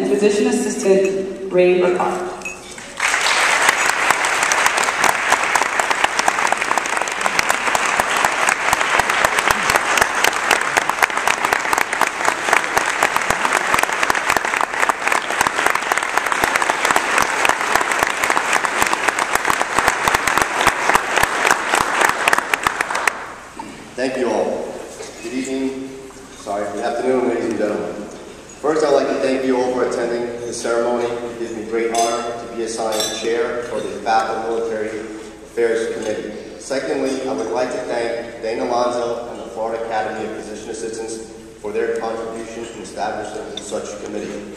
and Physician Assistant Ray Burkhardt. Thank you all. Good evening, good afternoon, ladies and gentlemen. First, I'd like to thank you all for attending the ceremony. It gives me great honor to be assigned chair for the FAPA Military Affairs Committee. Secondly, I would like to thank Dana Alonzo and the Florida Academy of Physician Assistants for their contribution in establishing such a committee.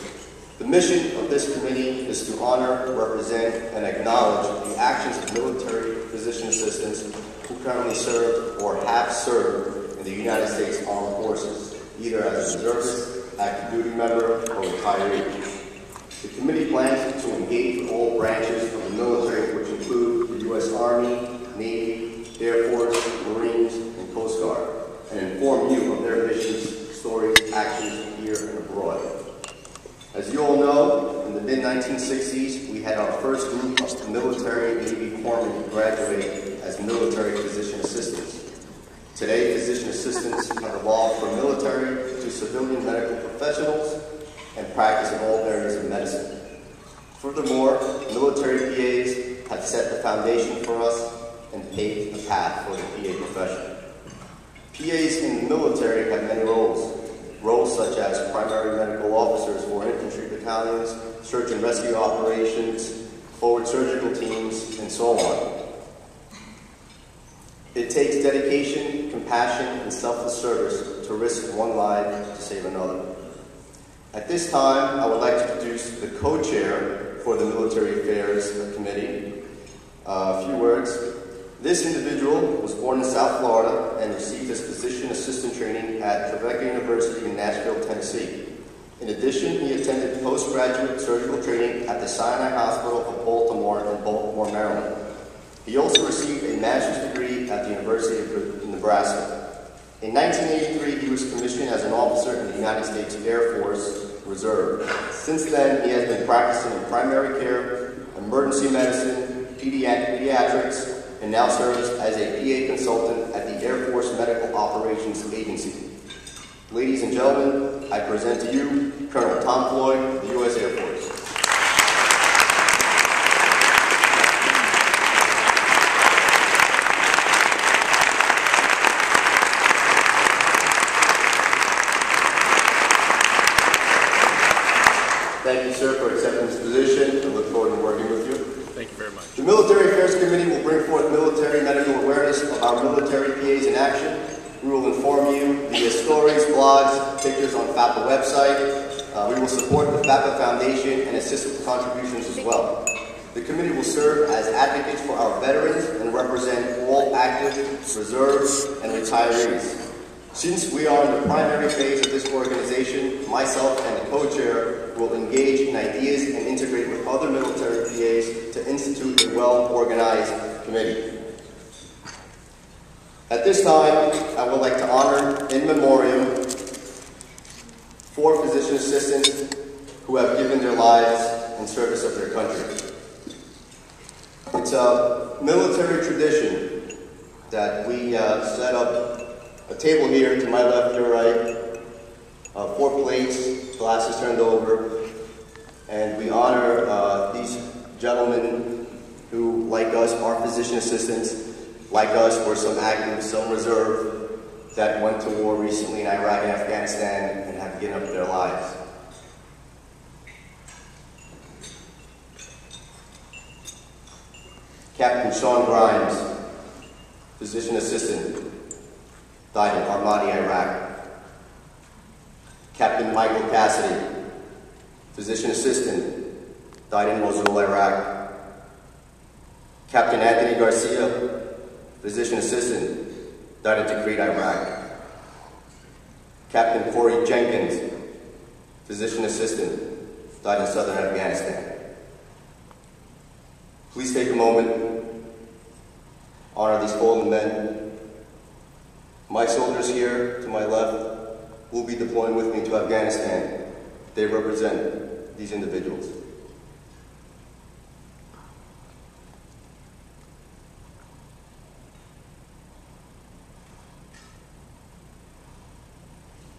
The mission of this committee is to honor, represent, and acknowledge the actions of military physician assistants who currently serve or have served in the United States Armed Forces, either as a reservist, active duty member, or retiree. The committee plans to engage with all branches of the military, which include the U.S. Army, Navy, Air Force, Marines, and Coast Guard, and inform you of their missions, stories, actions here and abroad. As you all know, in the mid-1960s, we had our first group of military Navy corpsmen graduate as military physician assistants. Today, physician assistants have evolved from military to civilian medical professionals and practice in all areas of medicine. Furthermore, military PAs have set the foundation for us and paved the path for the PA profession. PAs in the military have many roles. Roles such as primary medical officers for infantry battalions, search and rescue operations, forward surgical teams, and so on. It takes dedication, compassion, and selfless service to risk one life to save another. At this time, I would like to introduce the co-chair for the Military Affairs Committee. A few words. This individual was born in South Florida and received his physician assistant training at Trevecca University in Nashville, Tennessee. In addition, he attended postgraduate surgical training at the Sinai Hospital of Baltimore in Baltimore, Maryland. He also received a master's degree at the University of Nebraska. In 1983, he was commissioned as an officer in the United States Air Force Reserve. Since then, he has been practicing in primary care, emergency medicine, pediatrics, and now serves as a PA consultant at the Air Force Medical Operations Agency. Ladies and gentlemen, I present to you Colonel Tom Floyd of the U.S. Air Force. Thank you, sir, for accepting this position. I look forward to working with you. Thank you very much. The Military Affairs Committee will bring forth military medical awareness of our military PAs in action. We will inform you via stories, blogs, pictures on FAPA website. We will support the FAPA Foundation and assist with contributions as well. The committee will serve as advocates for our veterans and represent all active, reserves, and retirees. Since we are in the primary phase of this organization, myself and the co-chair will engage in ideas and integrate with other military PAs to institute a well-organized committee. At this time, I would like to honor in memoriam 4 physician assistants who have given their lives in service of their country. It's a military tradition that we set up a table here to my left, your right, 4 plates, glasses turned over, and we honor these gentlemen who, like us, are physician assistants. Like us, were some active, some reserve, that went to war recently in Iraq and Afghanistan and have given up their lives. Captain Sean Grimes, physician assistant, died in Armadi, Iraq. Captain Michael Cassidy, physician assistant, died in Mosul, Iraq. Captain Anthony Garcia, physician assistant, died in Tikrit, Iraq. Captain Corey Jenkins, physician assistant, died in southern Afghanistan. Please take a moment, honor these fallen men. My soldiers here to my left will be deploying with me to Afghanistan. They represent these individuals.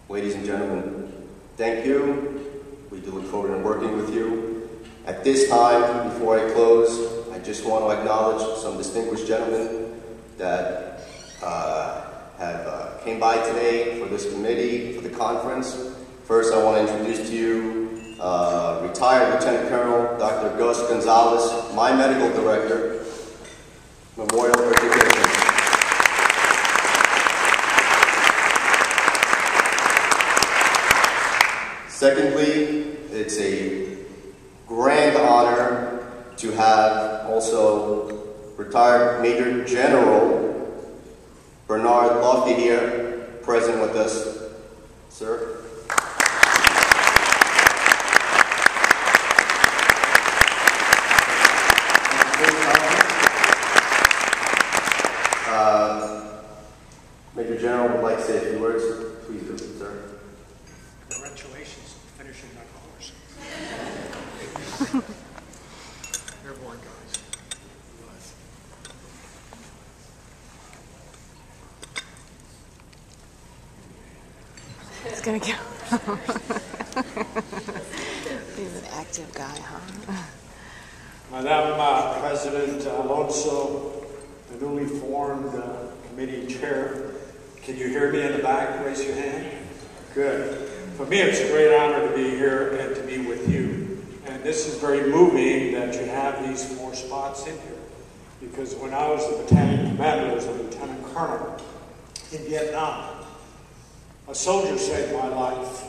Ladies and gentlemen, thank you. We do look forward to working with you. At this time, before I close, I just want to acknowledge some distinguished gentlemen that came by today for this committee, for the conference. First, I want to introduce to you retired Lieutenant Colonel Dr. Gus Gonzalez, my medical director, Memorial for Education. Secondly, it's a grand honor to have also retired Major General Bernard Lofty here, present with us. Sir. Major General would like to say a few words. Please do, sir. Congratulations on finishing that course. Airborne guys. It's gonna go. He's an active guy, huh? Madam President Alonso, the newly formed committee chair, can you hear me in the back? Raise your hand. Good. For me, it's a great honor to be here and to be with you. And this is very moving that you have these 4 spots in here. Because when I was the battalion commander as a lieutenant colonel in Vietnam, a soldier saved my life,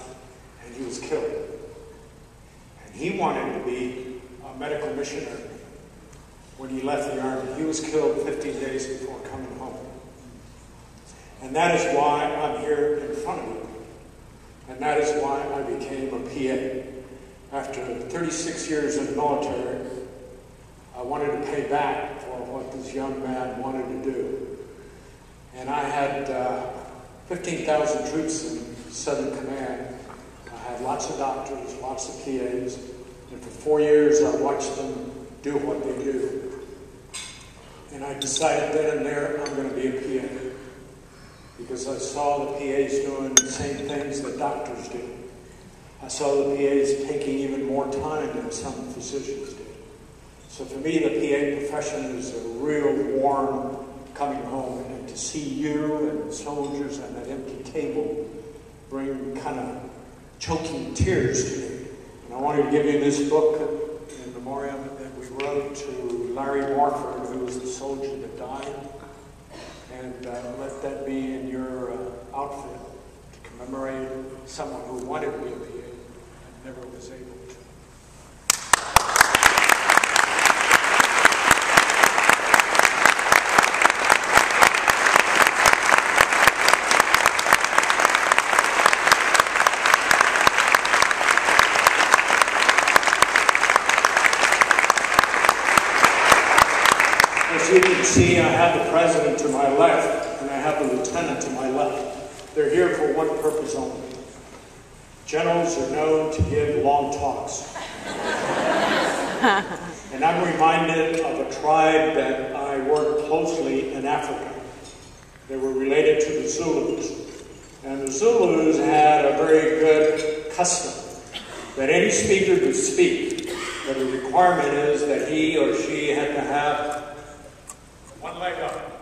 and he was killed. And he wanted to be a medical missionary when he left the Army. He was killed 15 days before coming home. And that is why I'm here in front of you. And that is why I became a PA. After 36 years in the military, I wanted to pay back for what this young man wanted to do. And I had 15,000 troops in Southern Command. I had lots of doctors, lots of PAs. And for 4 years, I watched them do what they do. And I decided then and there, I'm going to be a PA. Because I saw the PAs doing the same things that doctors do. I saw the PAs taking even more time than some physicians did. So for me, the PA profession is a real warm coming home, and to see you and the soldiers and that empty table bring kind of choking tears to me. And I wanted to give you this book in memoriam that we wrote to Larry Morford, who was the soldier that died. And let that be in your outfit to commemorate someone who wanted to be a PA and never was able to. As you can see, I have the president to my left, and I have the lieutenant to my left. They're here for one purpose only. Generals are known to give long talks. And I'm reminded of a tribe that I worked closely in Africa. They were related to the Zulus. And the Zulus had a very good custom that any speaker could speak, but the requirement is that he or she had to have one leg up.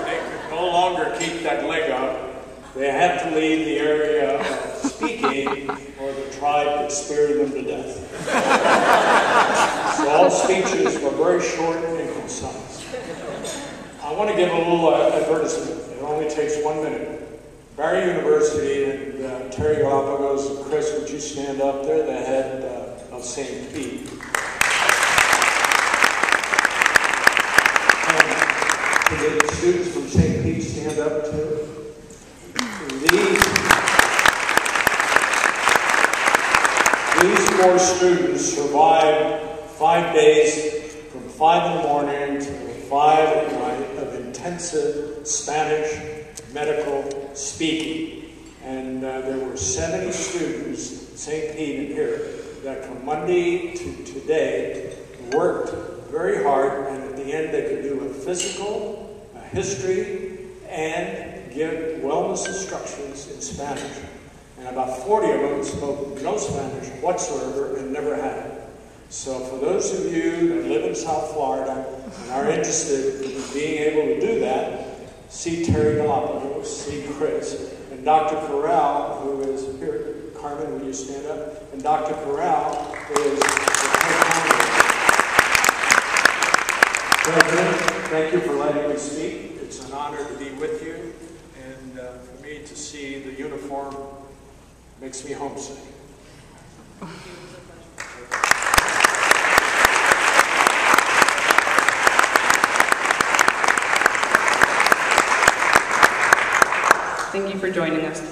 They could no longer keep that leg up. They had to leave the area of speaking or the tribe would spear them to death. So all speeches were very short and concise. I want to give a little advertisement. It only takes 1 minute. Barry University and Terry Galapagos and Chris, would you stand up there? The head of St. Pete. Can the students from St. Pete stand up too? These 4 students survived 5 days from 5 in the morning to 5 at night of intensive Spanish medical speaking. And there were 70 students St. Pete and here that from Monday to today worked very hard, and at the end they could do a physical, a history, and give wellness instructions in Spanish. And about 40 of them spoke no Spanish whatsoever and never had it. So for those of you that live in South Florida and are interested in being able to do that, see Terry Galapagos, see Chris, and Dr. Corral, who is here. Carmen, will you stand up? And Dr. Corral is the President. Thank you for letting me speak. It's an honor to be with you, and for me to see the uniform makes me homesick. Thank you for joining us.